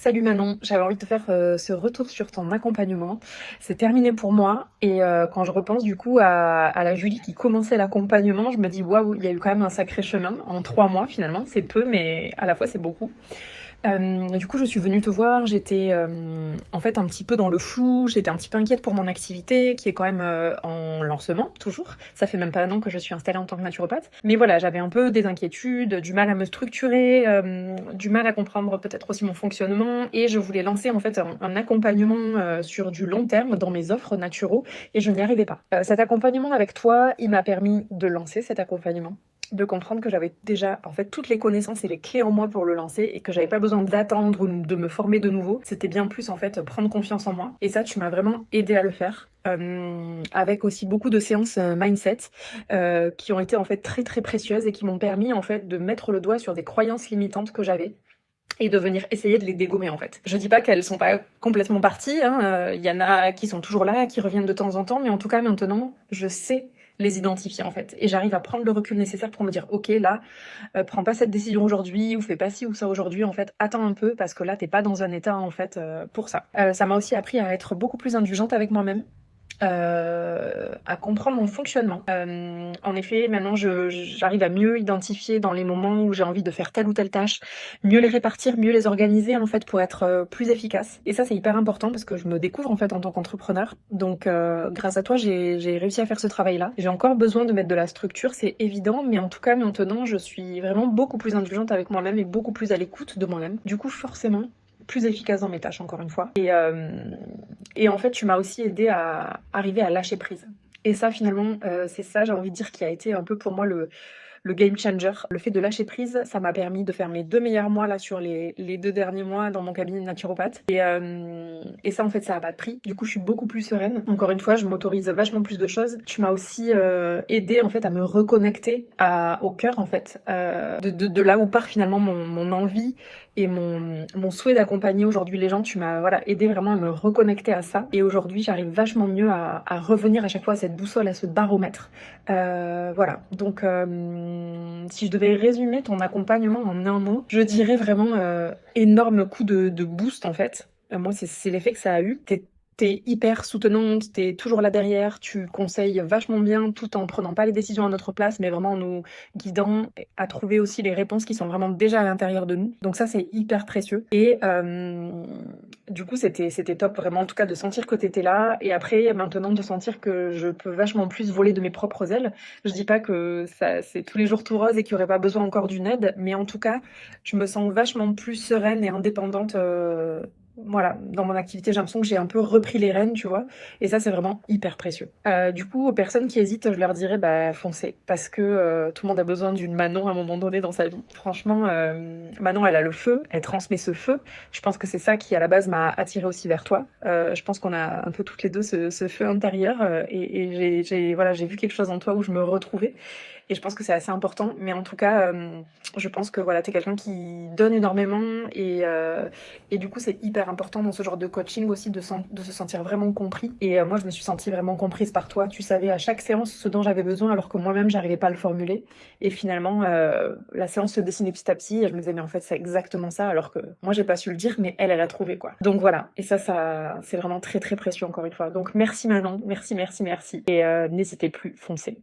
Salut Manon, j'avais envie de te faire ce retour sur ton accompagnement. C'est terminé pour moi et quand je repense du coup à la Julie qui commençait l'accompagnement, je me dis waouh, il y a eu quand même un sacré chemin en 3 mois finalement. C'est peu, mais à la fois c'est beaucoup. Du coup, je suis venue te voir. J'étais en fait un petit peu dans le flou. J'étais un petit peu inquiète pour mon activité, qui est quand même en lancement, toujours. Ça fait même pas un an que je suis installée en tant que naturopathe. Mais voilà, j'avais un peu des inquiétudes, du mal à me structurer, du mal à comprendre peut-être aussi mon fonctionnement. Et je voulais lancer en fait un accompagnement sur du long terme dans mes offres naturaux. Et je n'y arrivais pas. Cet accompagnement avec toi, il m'a permis de lancer cet accompagnement, de comprendre que j'avais déjà en fait toutes les connaissances et les clés en moi pour le lancer et que j'avais pas besoin d'attendre ou de me former de nouveau. C'était bien plus en fait prendre confiance en moi. Et ça, tu m'as vraiment aidé à le faire. Avec aussi beaucoup de séances mindset qui ont été en fait très très précieuses et qui m'ont permis en fait de mettre le doigt sur des croyances limitantes que j'avais et de venir essayer de les dégommer en fait. Je dis pas qu'elles sont pas complètement parties, hein. Il y en a qui sont toujours là, qui reviennent de temps en temps, mais en tout cas maintenant, je sais les identifier en fait. Et j'arrive à prendre le recul nécessaire pour me dire, ok, là, prends pas cette décision aujourd'hui, ou fais pas ci ou ça aujourd'hui, en fait, attends un peu, parce que là, t'es pas dans un état en fait pour ça. Ça m'a aussi appris à être beaucoup plus indulgente avec moi-même, à comprendre mon fonctionnement. En effet, maintenant, j'arrive à mieux identifier dans les moments où j'ai envie de faire telle ou telle tâche, mieux les répartir, mieux les organiser, en fait, pour être plus efficace. Et ça, c'est hyper important parce que je me découvre, en fait, en tant qu'entrepreneur. Donc, grâce à toi, j'ai réussi à faire ce travail-là. J'ai encore besoin de mettre de la structure, c'est évident, mais en tout cas, maintenant, je suis vraiment beaucoup plus indulgente avec moi-même et beaucoup plus à l'écoute de moi-même. Du coup, forcément, plus efficace dans mes tâches, encore une fois. Et en fait, tu m'as aussi aidé à arriver à lâcher prise. Et ça, finalement, c'est ça, j'ai envie de dire, qui a été un peu pour moi le game changer. Le fait de lâcher prise, ça m'a permis de faire mes 2 meilleurs mois là sur les 2 derniers mois dans mon cabinet de naturopathe. Et ça, en fait, ça a pas de prix. Du coup, je suis beaucoup plus sereine. Encore une fois, je m'autorise vachement plus de choses. Tu m'as aussi aidé en fait à me reconnecter au cœur en fait, de là où part finalement mon envie et mon souhait d'accompagner aujourd'hui les gens. Tu m'as voilà aidé vraiment à me reconnecter à ça. Et aujourd'hui, j'arrive vachement mieux à revenir à chaque fois à cette boussole, à ce baromètre. Voilà. Donc, si je devais résumer ton accompagnement en un mot, je dirais vraiment énorme coup de boost en fait. Moi, c'est l'effet que ça a eu. T'es hyper soutenante, t'es toujours là derrière, tu conseilles vachement bien tout en prenant pas les décisions à notre place, mais vraiment en nous guidant à trouver aussi les réponses qui sont vraiment déjà à l'intérieur de nous. Donc ça, c'est hyper précieux. Et du coup, c'était top vraiment en tout cas de sentir que t'étais là. Et après, maintenant, de sentir que je peux vachement plus voler de mes propres ailes. Je dis pas que ça, c'est tous les jours tout rose et qu'il y aurait pas besoin encore d'une aide, mais en tout cas, je me sens vachement plus sereine et indépendante. Voilà, dans mon activité, j'ai l'impression que j'ai un peu repris les rênes, tu vois. Et ça, c'est vraiment hyper précieux. Du coup, aux personnes qui hésitent, je leur dirais, bah, foncez. Parce que tout le monde a besoin d'une Manon à un moment donné dans sa vie. Franchement, Manon, elle a le feu, elle transmet ce feu. Je pense que c'est ça qui, à la base, m'a attirée aussi vers toi. Je pense qu'on a un peu toutes les deux ce feu intérieur. Et voilà, j'ai vu quelque chose en toi où je me retrouvais. Et je pense que c'est assez important. Mais en tout cas, je pense que voilà, t'es quelqu'un qui donne énormément. Et du coup, c'est hyper important dans ce genre de coaching aussi de se sentir vraiment compris. Et moi, je me suis sentie vraiment comprise par toi. Tu savais à chaque séance ce dont j'avais besoin alors que moi-même, j'arrivais pas à le formuler. Et finalement, la séance se dessinait petit à petit. Et je me disais, mais en fait, c'est exactement ça. Alors que moi, j'ai pas su le dire, mais elle a trouvé quoi. Donc voilà. Et ça, c'est vraiment très, très précieux encore une fois. Donc merci Manon. Merci, merci, merci. Et n'hésitez plus, foncez.